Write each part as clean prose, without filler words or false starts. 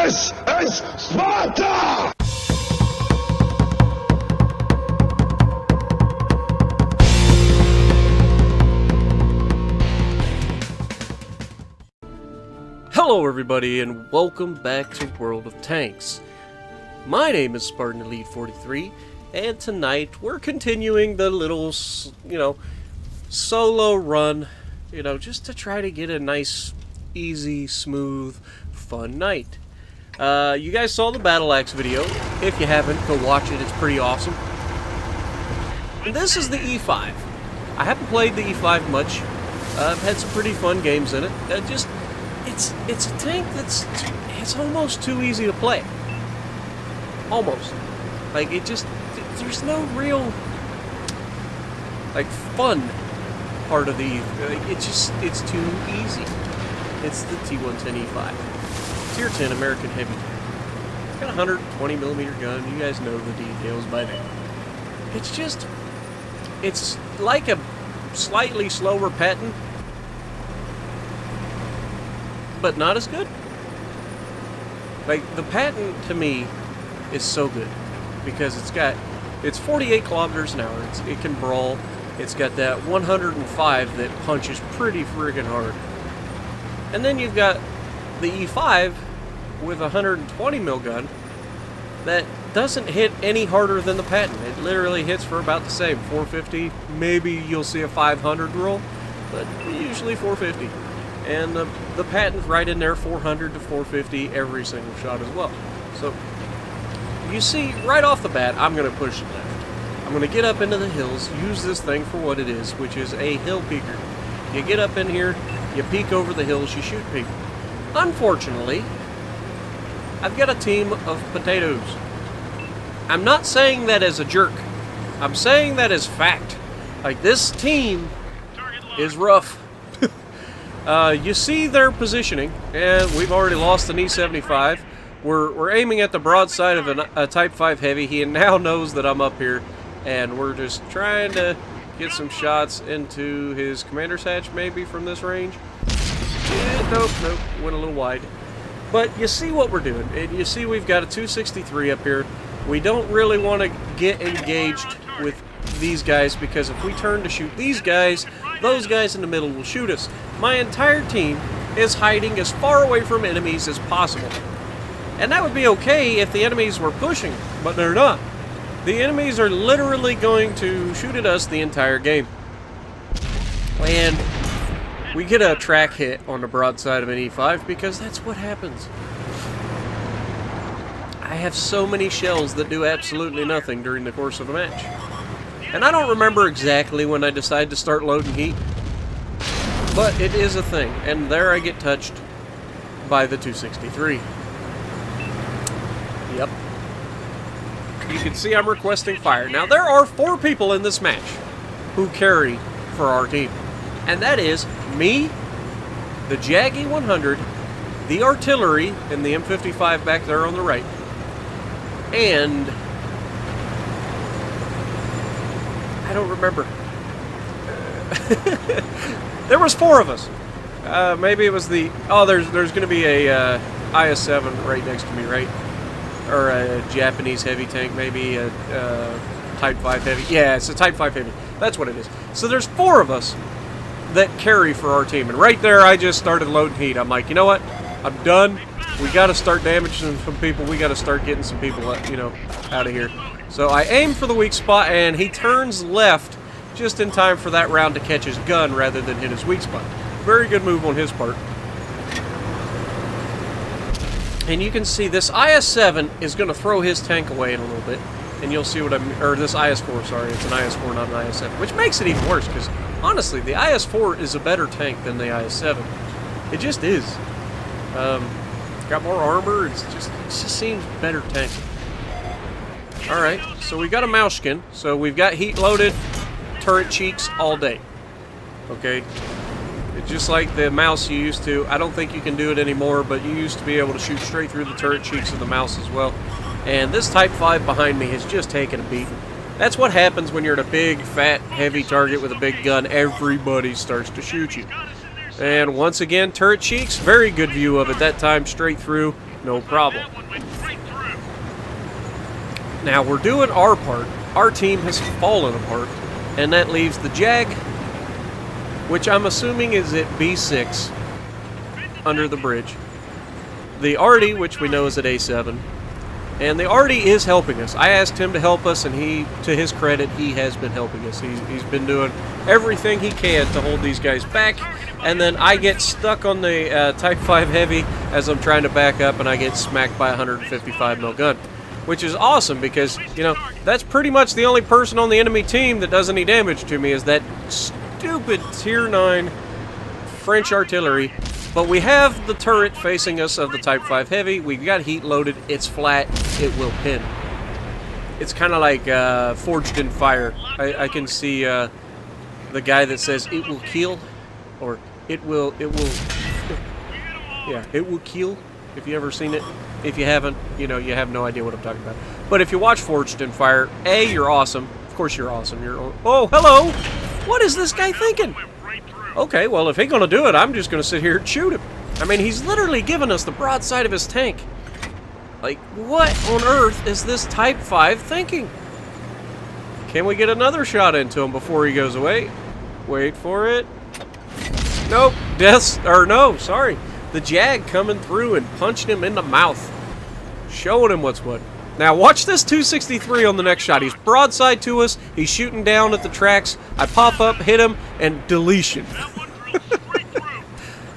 This is Sparta! Hello everybody and welcome back to World of Tanks. My name is Spartan Elite 43 and tonight we're continuing the little, solo run, just to try to get a nice, easy, smooth, fun night. You guys saw the Battle Axe video. If you haven't, go watch it. It's pretty awesome. And this is the E5. I haven't played the E5 much. I've had some pretty fun games in it. It's a tank it's almost too easy to play. Almost. Like, there's no real, fun part of the it's too easy. It's the T110E5. Tier 10 American heavy tank. Got a 120mm gun. You guys know the details by now. It's like a slightly slower Patton, but not as good. Like, the Patton, to me, is so good because it's 48 kilometers an hour. It can brawl. It's got that 105 that punches pretty friggin' hard. And then you've got the E5 with a 120mm gun that doesn't hit any harder than the Patton. It literally hits for about the same, 450. Maybe you'll see a 500 roll, but usually 450. And the Patton's right in there, 400 to 450 every single shot as well. So, you see, right off the bat, I'm going to push it left. I'm going to get up into the hills, use this thing for what it is, which is a hill peeker. You get up in here, you peek over the hills, you shoot people. Unfortunately, I've got a team of potatoes. I'm not saying that as a jerk. I'm saying that as fact. Like, this team is rough. You see their positioning, and we've already lost an E75. We're aiming at the broadside of a Type 5 Heavy. He now knows that I'm up here, and we're just trying to get some shots into his commander's hatch, maybe, from this range. Nope, went a little wide. But you see what we're doing. And you see we've got a 263 up here. We don't really want to get engaged with these guys, because if we turn to shoot these guys, those guys in the middle will shoot us. My entire team is hiding as far away from enemies as possible. And that would be okay if the enemies were pushing, but they're not. The enemies are literally going to shoot at us the entire game. And we get a track hit on the broadside of an E5 because that's what happens. I have so many shells that do absolutely nothing during the course of a match. And I don't remember exactly when I decided to start loading heat, but it is a thing. And there I get touched by the 263. Yep. You can see I'm requesting fire. Now, there are 4 people in this match who carry for our team. And that is me, the Jaggy 100, the artillery, and the M55 back there on the right. And I don't remember. There was 4 of us. Maybe it was the... Oh, there's going to be a IS-7 right next to me, right? Or a Japanese heavy tank, maybe a Type 5 Heavy. Yeah, it's a Type 5 Heavy. That's what it is. So there's 4 of us that carry for our team. And right there, I just started loading heat. I'm like, you know what? I'm done. We got to start damaging some people. We got to start getting some people, out of here. So I aim for the weak spot, and he turns left just in time for that round to catch his gun rather than hit his weak spot. Very good move on his part. And you can see this IS-7 is going to throw his tank away in a little bit. And you'll see what or this IS-4, sorry. It's an IS-4, not an IS-7. Which makes it even worse, because honestly, the IS-4 is a better tank than the IS-7. It just is. Got more armor. It just seems better tank. Alright, so we got a mouse skin. So we've got heat loaded turret cheeks all day. Okay? It's just like the mouse you used to. I don't think you can do it anymore, but you used to be able to shoot straight through the turret cheeks of the mouse as well. And this Type 5 behind me has just taken a beating. That's what happens when you're at a big, fat, heavy target with a big gun. Everybody starts to shoot you. And once again, turret cheeks, very good view of it that time, straight through. no problem. Now we're doing our part. Our team has fallen apart, and that leaves the Jag, which I'm assuming is at B6 under the bridge. The Artie, which we know is at A7. And the Artie is helping us. I asked him to help us, and he, to his credit, he has been helping us. He's been doing everything he can to hold these guys back. And then I get stuck on the Type 5 Heavy as I'm trying to back up, and I get smacked by a 155 mil gun. Which is awesome because, you know, that's pretty much the only person on the enemy team that does any damage to me is that stupid Tier 9 French artillery. But we have the turret facing us of the Type 5 Heavy. We've got heat loaded. It's flat. It will pin. It's kind of like Forged in Fire. I can see the guy that says it will kill, or it will, yeah, it will kill. If you ever seen it. If you haven't, you know, you have no idea what I'm talking about. But if you watch Forged in Fire, A, you're awesome. Of course you're awesome. Oh, hello! What is this guy thinking? Okay, well, if he's going to do it, I'm just going to sit here and shoot him. I mean, he's literally giving us the broadside of his tank. Like, what on earth is this Type 5 thinking? Can we get another shot into him before he goes away? Wait for it. Nope. No, sorry. The Jag coming through and punching him in the mouth. Showing him what's what. Now watch this 263 on the next shot. He's broadside to us. He's shooting down at the tracks. I pop up, hit him, and deletion.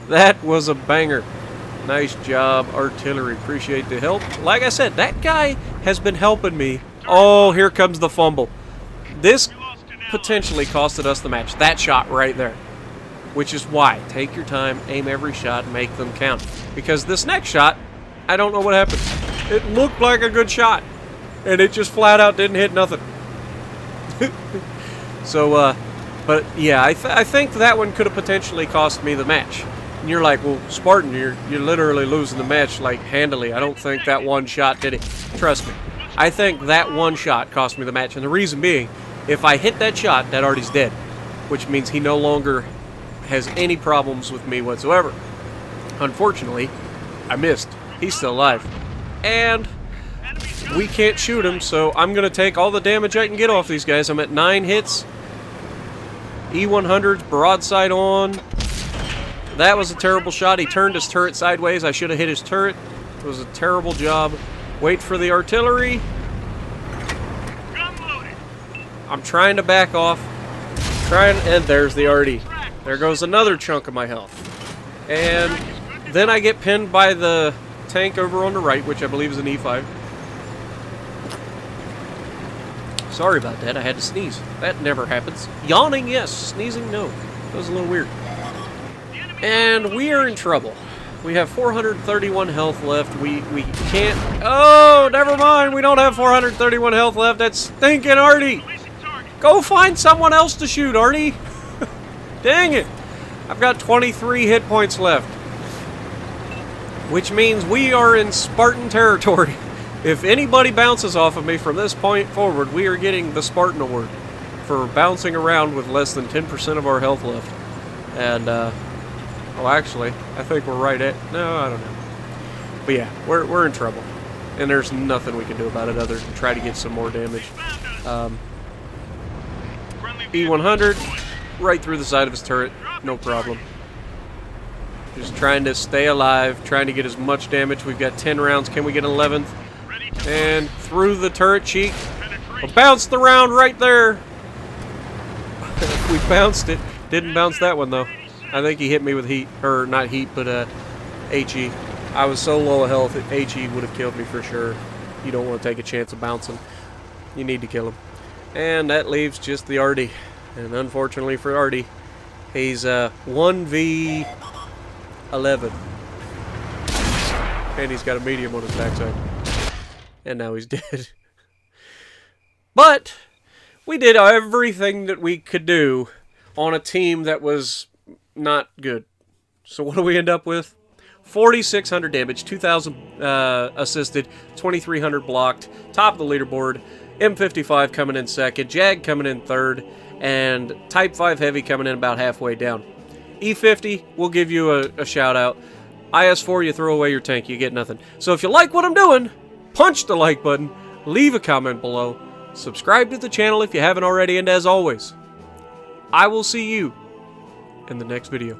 That was a banger. Nice job, artillery. Appreciate the help. Like I said, that guy has been helping me. Oh, here comes the fumble. This potentially costed us the match. That shot right there. Which is why, take your time, aim every shot, make them count. Because this next shot, I don't know what happened. It looked like a good shot, and it just flat out didn't hit nothing. So, but yeah, I think that one could have potentially cost me the match. And you're like, well, Spartan, you're literally losing the match, like, handily. I don't think that one shot did it. Trust me. I think that one shot cost me the match, and the reason being, if I hit that shot, that Artie's dead. Which means he no longer has any problems with me whatsoever. Unfortunately, I missed. He's still alive. And we can't shoot him, so I'm going to take all the damage I can get off these guys. I'm at 9 hits. E100's broadside on. That was a terrible shot. He turned his turret sideways. I should have hit his turret. It was a terrible job. Wait for the artillery. I'm trying to back off. And there's the Artie. There goes another chunk of my health. And then I get pinned by the tank over on the right, which I believe is an E5. Sorry about that, I had to sneeze. That never happens. Yawning, yes. Sneezing, no. That was a little weird. And we are in trouble. We have 431 health left. We can't... Oh, never mind. We don't have 431 health left. That's stinking Artie. Go find someone else to shoot, Artie. Dang it! I've got 23 hit points left. Which means we are in Spartan territory. If anybody bounces off of me from this point forward, we are getting the Spartan Award for bouncing around with less than 10% of our health left. And, well, actually, I think we're right at... No, I don't know. But yeah, we're in trouble. And there's nothing we can do about it other than try to get some more damage. E100... right through the side of his turret, no problem. Just trying to stay alive, trying to get as much damage. We've got 10 rounds. Can we get an 11th? And through the turret cheek. Bounced the round right there. We bounced it. Didn't bounce that one, though. I think he hit me with heat. Or, not heat, but HE. I was so low of health, HE would have killed me for sure. You don't want to take a chance of bouncing. You need to kill him. And that leaves just the Artie. And unfortunately for Artie, he's 1v11. And he's got a medium on his backside. And now he's dead. But we did everything that we could do on a team that was not good. So what do we end up with? 4,600 damage, 2,000 assisted, 2,300 blocked, top of the leaderboard, M55 coming in second, Jag coming in third, and Type 5 Heavy coming in about halfway down. E50, we'll give you a shout out. IS-4, you throw away your tank, you get nothing. So if you like what I'm doing, punch the like button, leave a comment below, subscribe to the channel if you haven't already, and as always, I will see you in the next video.